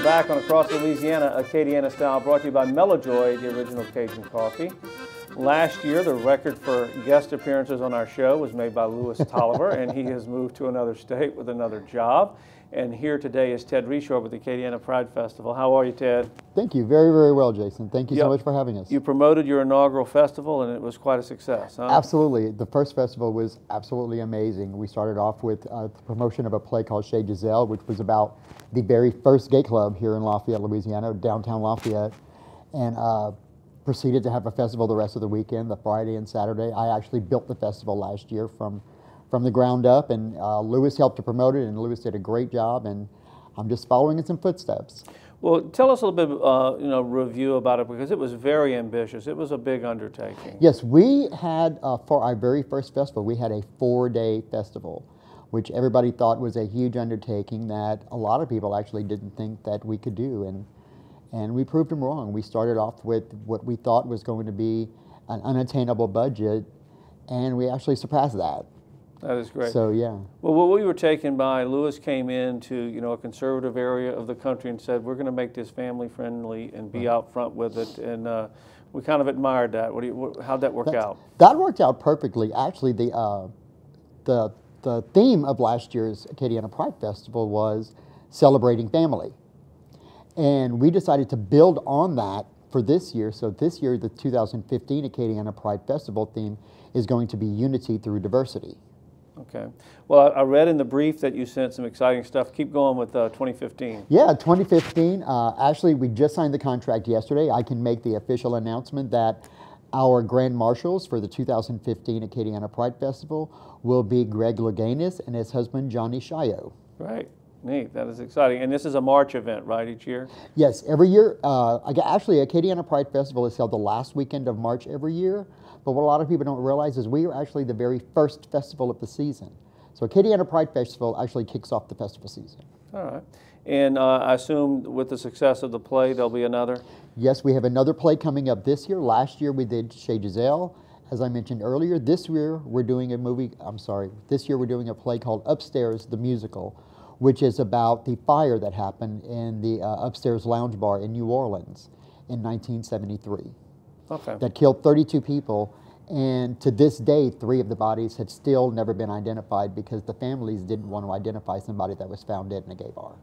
We're back on Across Louisiana, Acadiana Style, brought to you by Melojoy, the original Cajun coffee. Last year, the record for guest appearances on our show was made by Louis Tolliver, and he has moved to another state with another job. And here today is Ted Reshore with the Acadiana Pride Festival. How are you, Ted? Thank you. Very, very well, Jason. Thank you so much for having us. You promoted your inaugural festival, and it was quite a success, huh? Absolutely. The first festival was absolutely amazing. We started off with the promotion of a play called Chez Giselle, which was about the very first gay club here in Lafayette, Louisiana, downtown Lafayette, and proceeded to have a festival the rest of the weekend, the Friday and Saturday. I actually built the festival last year from the ground up, and Louis helped to promote it, and Louis did a great job, and I'm just following in some footsteps. Well, tell us a little bit, review about it, because it was very ambitious. It was a big undertaking. Yes, we had, for our very first festival, we had a 4-day festival, which everybody thought was a huge undertaking that a lot of people actually didn't think that we could do, and we proved them wrong. We started off with what we thought was going to be an unattainable budget, and we actually surpassed that. That is great. So, yeah. Well, what we were taken by, Louis came into, a conservative area of the country and said, we're going to make this family friendly and be out front with it. And we kind of admired that. How'd that work out? That worked out perfectly. Actually, the theme of last year's Acadiana Pride Festival was celebrating family. And we decided to build on that for this year. So this year, the 2015 Acadiana Pride Festival theme is going to be unity through diversity. Okay. Well, I read in the brief that you sent some exciting stuff. Keep going with 2015. Yeah, 2015. Actually, we just signed the contract yesterday. I can make the official announcement that our grand marshals for the 2015 Acadiana Pride Festival will be Greg Louganis and his husband, Johnny Shayo. Right. Neat. That is exciting. And this is a March event, right, each year? Yes, every year. Actually, Acadiana Pride Festival is held the last weekend of March every year. But what a lot of people don't realize is we are actually the very first festival of the season. So Acadiana Pride Festival actually kicks off the festival season. All right. And I assume with the success of the play, there'll be another? Yes, we have another play coming up this year. Last year we did Chez Giselle, as I mentioned earlier. This year we're doing this year we're doing a play called Upstairs, the Musical, which is about the fire that happened in the Upstairs Lounge Bar in New Orleans in 1973. Okay. That killed 32 people, and to this day, 3 of the bodies have still never been identified because the families didn't want to identify somebody that was found dead in a gay bar.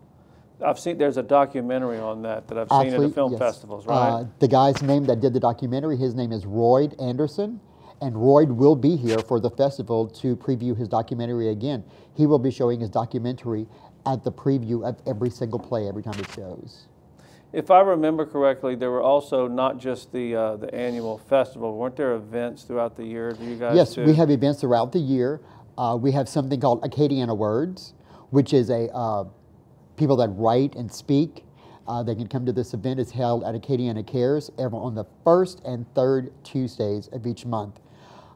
I've seen, there's a documentary on that I've seen at the film festivals, right? The guy's name that did the documentary, his name is Royd Anderson, and Royd will be here for the festival to preview his documentary again. He will be showing his documentary at the preview of every single play every time it shows. If I remember correctly, there were also not just the annual festival. Weren't there events throughout the year? Do you guys Yes, do? we have events throughout the year. We have something called Acadiana Words, which is people that write and speak. They can come to this event. It's held at Acadiana Cares on the 1st and 3rd Tuesdays of each month.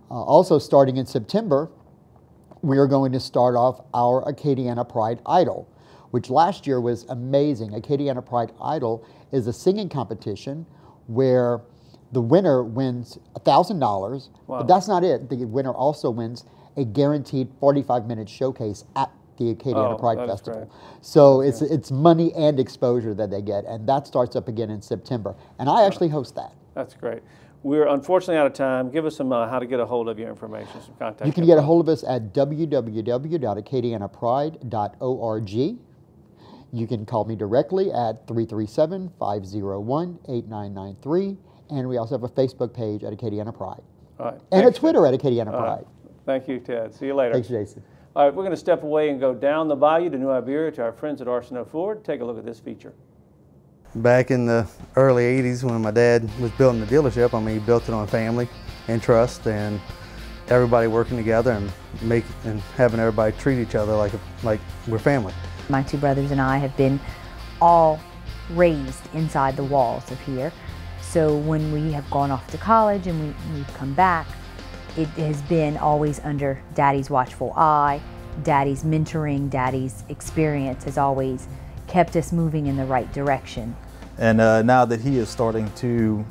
Also, starting in September, we are going to start off our Acadiana Pride Idol, which last year was amazing. Acadiana Pride Idol is a singing competition where the winner wins $1,000, but that's not it. The winner also wins a guaranteed 45-minute showcase at the Acadiana Pride Festival. So it's money and exposure that they get, and that starts up again in September. And I actually host that. That's great. We're unfortunately out of time. Give us some how to get a hold of your information, some contact. You can get a hold of us at www.acadianapride.org. You can call me directly at 337-501-8993, and we also have a Facebook page at Acadiana Pride. All right. And a Twitter at Acadiana Pride. Thank you, Ted. See you later. Thanks, Jason. All right, we're going to step away and go down the bayou to New Iberia to our friends at Arsenault Ford. Take a look at this feature. Back in the early 80s when my dad was building the dealership, he built it on family and trust and everybody working together and having everybody treat each other like we're family. My 2 brothers and I have been all raised inside the walls of here. So when we have gone off to college and we've come back, it has been always under Daddy's watchful eye. Daddy's mentoring, Daddy's experience has always kept us moving in the right direction. And now that he is starting to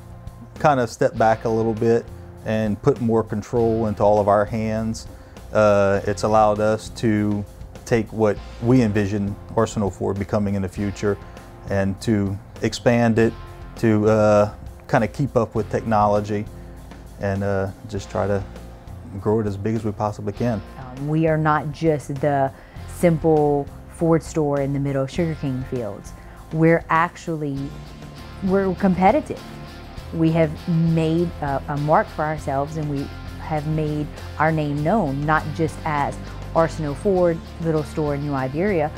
kind of step back a little bit and put more control into all of our hands, it's allowed us to take what we envision Arsenault Ford becoming in the future and to expand it, to kind of keep up with technology, and just try to grow it as big as we possibly can. We are not just the simple Ford store in the middle of sugarcane fields. We're competitive. We have made a mark for ourselves, and we have made our name known, not just as Arsenault Ford, little store in New Iberia,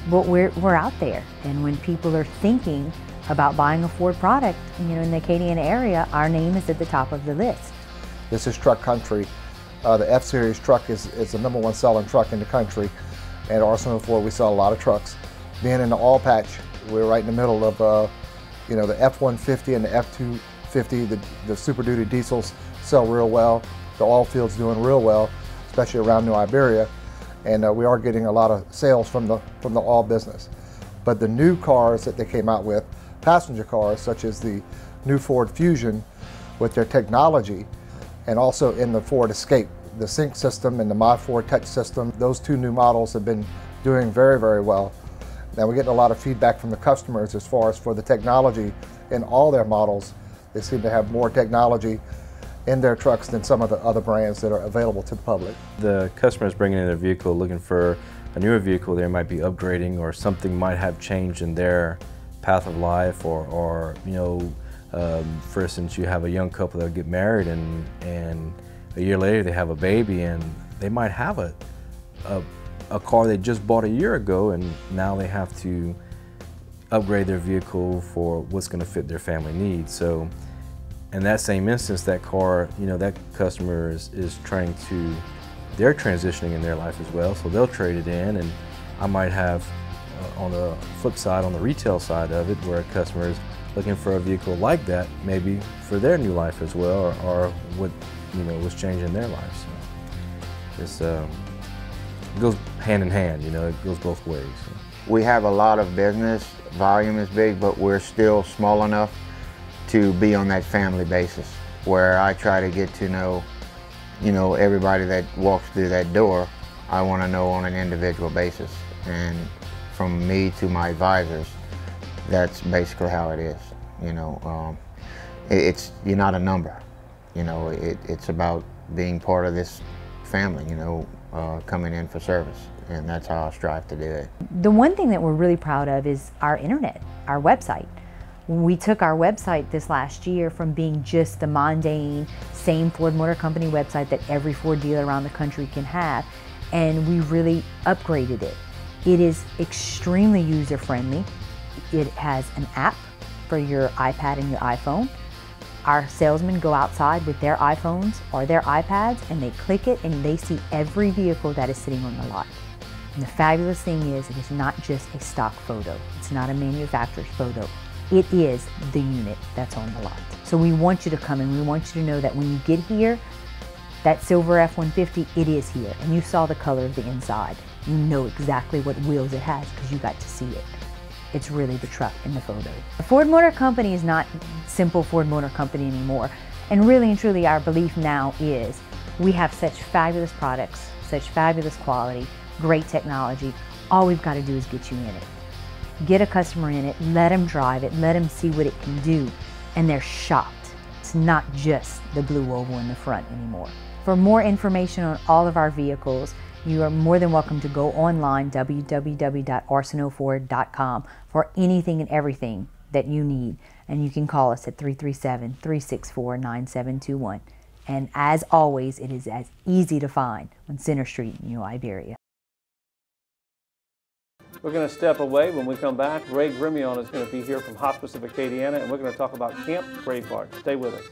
but we're out there. And when people are thinking about buying a Ford product, in the Acadiana area, our name is at the top of the list. This is truck country. The F-Series truck is the #1 selling truck in the country. And at Arsenault Ford, we sell a lot of trucks. Being in the oil patch, we're right in the middle of the F-150 and the F-250. The Super Duty diesels sell real well. The oil field's doing real well, especially around New Iberia. And we are getting a lot of sales from the oil business. But the new cars that they came out with, passenger cars such as the new Ford Fusion with their technology, and also in the Ford Escape, the Sync system and the My Ford Touch system, those two new models have been doing very, very well. Now we're getting a lot of feedback from the customers as far as for the technology in all their models. They seem to have more technology in their trucks than some of the other brands that are available to the public. The customers bringing in their vehicle looking for a newer vehicle, they might be upgrading, or something might have changed in their path of life, or for instance, you have a young couple that get married and a year later they have a baby, and they might have a car they just bought a year ago, and now they have to upgrade their vehicle for what's going to fit their family needs. So in that same instance, that car, that customer is trying to, they're transitioning in their life as well, so they'll trade it in. And I might have on the flip side, on the retail side of it, where a customer is looking for a vehicle like that, maybe for their new life as well, or what was changing in their life. So it goes hand in hand, it goes both ways. So. We have a lot of business, volume is big, but we're still small enough to be on that family basis, where I try to get to know, everybody that walks through that door. I want to know on an individual basis, and from me to my advisors, that's basically how it is. You're not a number. It's about being part of this family. Coming in for service, and that's how I strive to do it. The one thing that we're really proud of is our internet, our website. We took our website this last year from being just the mundane, same Ford Motor Company website that every Ford dealer around the country can have, and we really upgraded it. It is extremely user-friendly. It has an app for your iPad and your iPhone. Our salesmen go outside with their iPhones or their iPads, and they click it, and they see every vehicle that is sitting on the lot. And the fabulous thing is, it is not just a stock photo. It's not a manufacturer's photo. It is the unit that's on the lot. So we want you to come, and we want you to know that when you get here, that silver F-150, it is here. And you saw the color of the inside. You know exactly what wheels it has because you got to see it. It's really the truck in the photo. The Ford Motor Company is not simple Ford Motor Company anymore. And really and truly, our belief now is we have such fabulous products, such fabulous quality, great technology. All we've got to do is get you in it. Get a customer in it, let them drive it, let them see what it can do, and they're shocked. It's not just the blue oval in the front anymore. For more information on all of our vehicles, you are more than welcome to go online, www.arsenaultford.com, for anything and everything that you need. And you can call us at 337-364-9721. And as always, it is as easy to find on Center Street in New Iberia. We're going to step away. When we come back, Ray Grimion is going to be here from Hospice of Acadiana, and we're going to talk about Camp Braveheart. Stay with us.